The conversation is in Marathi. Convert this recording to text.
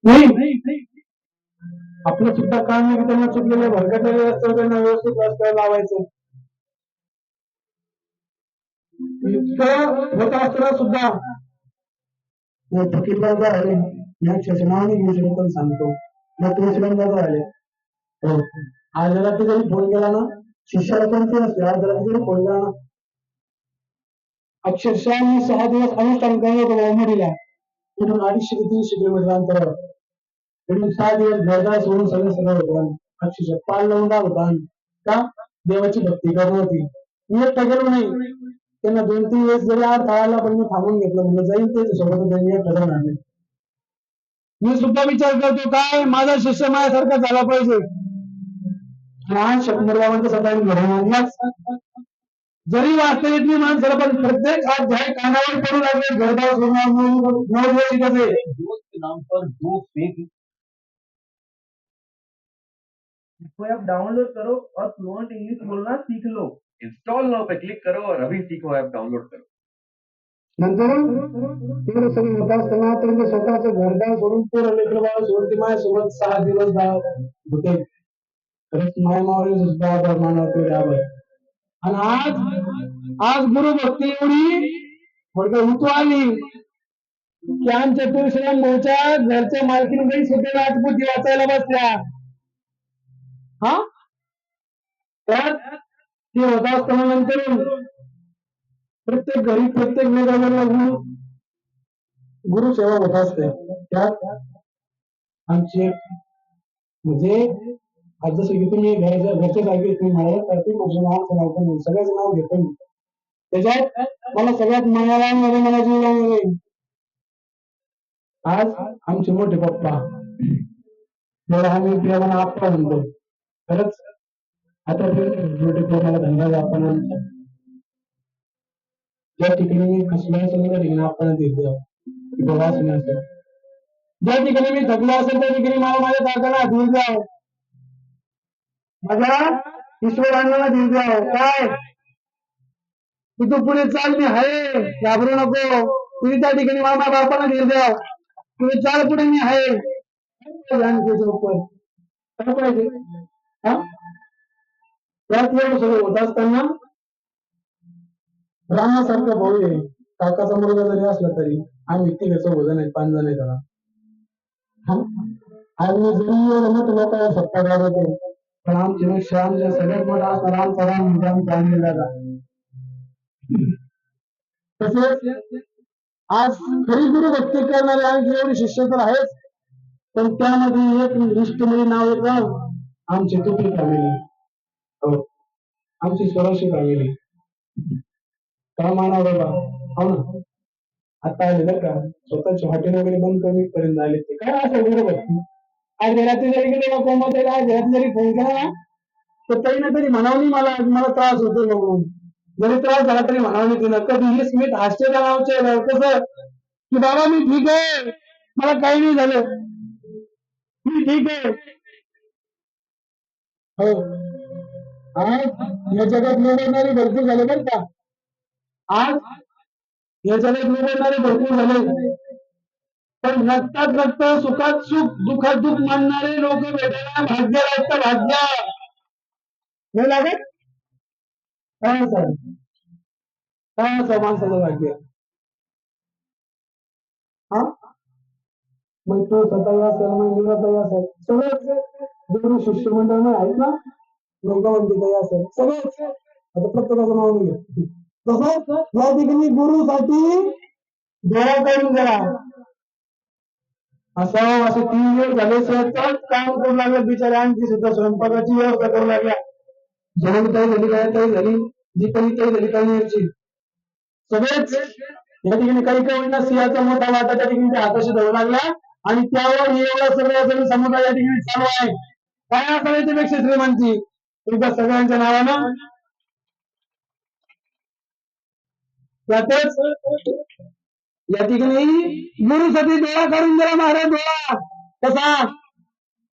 नाही, आपलं सुद्धा काम आहे की त्यांना चुकलेल्या भरकटलेल्या रस्त्यावर त्यांना व्यवस्थित रस्त्यावर लावायचं. इतकं होत असताना सुद्धा फकीरबाबा आले, या नावाने घेऊ पण सांगतो मग तुळशीबाबा आले. हो, आज जरा ते जरी फोन केला ना, शिष्याला पण ते असते, आज जरा जरी फोन केला ना, अक्षरशः मी 6 दिवस अनुष्ठान करत होतो मोडीला, तिथून 250 ते 300 किलोमीटर अंतरावर, तिथून 6 दिवस घरदार सोडून सगळं होतं. अक्षरशः पाल लावून राहत होता आम्ही, का देवाची भक्ती करत होती. मी एकटा गेलो नाही, त्यांना 2-3 वेळेस जरी अडथळा आला पण मी थांबून घेतलं, म्हणजे जाईल ते सोबत त्यांनी एकटा जाणार नाही. मी सुद्धा विचार करतो काय माझा शिष्य माझ्यासारखा झाला पाहिजे. लहान शंकरबाबांचं सकाळी घडवून आणलाच, जरी वाचता येत नाही माणसाला, पण प्रत्येक अध्याय कानावर पडू लागले. घरदार नाम पर दो फेक ऐप डाउनलोड करो और फ्लुएंट इंग्लिश बोलना सीख लो. इंस्टॉल नाउ पे क्लिक करो और अभी सीखो ऐप डाउनलोड करो. नंतर तिकडे सगळं होत असताना त्यांचं स्वतःचं घरदार सोडून पोरं लेकरं बाळ सोडून ते माझ्यासोबत 6 दिवस होते. खरंच मायमावळी सुद्धा आभार मानवतो त्यावर. आणि आज गुरु भक्ती एवढी ऋतू आली की आमच्या तुळशीराम भाऊच्या घरच्या मालकीने सुद्धा राजपूती वाचायला बसल्या. हा, त्यात ते होत असताना नंतर प्रत्येक घरी प्रत्येक वेळेला गुरु सेवा होत असते. त्यात आमची म्हणजे आज जसं की तुम्ही घरच्या जागी तुम्ही म्हणाला प्रत्येक माझं नाव पण सगळ्याचं नाव घेतो मी. त्याच्यात मला सगळ्यात मनाला मला जीव लावून आज आमचे मोठे पप्पा, आम्ही प्रेमानं आप्पा म्हणतो. खरंच आता मोठे प्रेमाला धन्यवाद आपण ज्या ठिकाणी कसल्याही संदर्भात आपण देतो ज्या ठिकाणी मी थकलो असेल त्या ठिकाणी मला माझ्या दादाला धीर द्याव, माझ्या ईश्वरांना धीर द्याव. काय तू पुढे चाल, मी आहे, घाबरू नको. तुम्ही त्या ठिकाणी मला माझ्या बापाला धीर द्याव, तुम्ही चाल पुढे, मी आहे. काय पाहिजे त्यात वेळ सगळं होत असताना रामासारखं भाऊ आहे, काकाचा मुलगा जरी असला तरी आम्ही तिघाचं वजन आहे, 5 जण आहे त्याला. आणि जरी मोठं लोक सत्ता गावतो, पण आमच्या सगळ्यात मोठा असणार आमचा राम म्हणजे आमचा आणलेला. तसेच आज खरी गुरु भक्ती करणारे आणखी एवढे शिष्य तर आहेच, पण त्यामध्ये एक लिस्ट मध्ये नाव येतं आमची तुपी फॅमिली. हो, आमची स्वराशी फॅमिली. काय माना बाबा, हो ना. आता आले बरं का, स्वतःची हॉटेल वगैरे बंद पर्यंत आले. ते काय असं गुरु भक्ती. आज घरात जरी गेले आज घरात जरी फोन केला ना, तर तरी ना तरी म्हणावं मला त्रास होतो म्हणून. जरी त्रास झाला तरी म्हणावं तिनं कधीही स्मित हास्य नावचे कसं की बाबा मी ठीक आहे, मला काही नाही झालं, मी ठीक आहे. हो, आज या जगात निवडणारे भरपूर झाले बरं का. आज या जगात निवडणारे भरपूर झाले, पण रक्तात रक्त, सुखात सुख, दुःखात दुःख मानणारे लोक भेटायला भाग्य लागतं, भाग्य नाही लागत. काय असं माणसाचं भाग्य. हा, मग तो स्वतः असेल, मग मुलातही असेल, सगळंच गुरु शिष्यमंडळ आहेत ना, गंगावंतीतही असेल, सगळंच आता प्रत्येकाचं नाव नाही घेत. तसंच या ठिकाणी गुरुसाठी दया करून जरा असं 3 दिवस झाले सतत काम करू लागले बिचारे. आणखी सुद्धा स्वयंपाकाची व्यवस्था करू लागल्या. जेवण काही झाली, काय काही झाली, जी काही झाली काही यायची सगळेच या ठिकाणी काही काही सिंहाचा मोठा वाटा त्या ठिकाणी हाताशी धरू लागला. आणि त्यावर एवढं सगळं समुदाय या ठिकाणी चालू आहे. काय असावे त्यापेक्षा श्रीमंती एकदा सगळ्यांच्या नावानं. त्यातच या ठिकाणी गुरुसाठी डोळा काढून गेला महाराज. डोळा कसा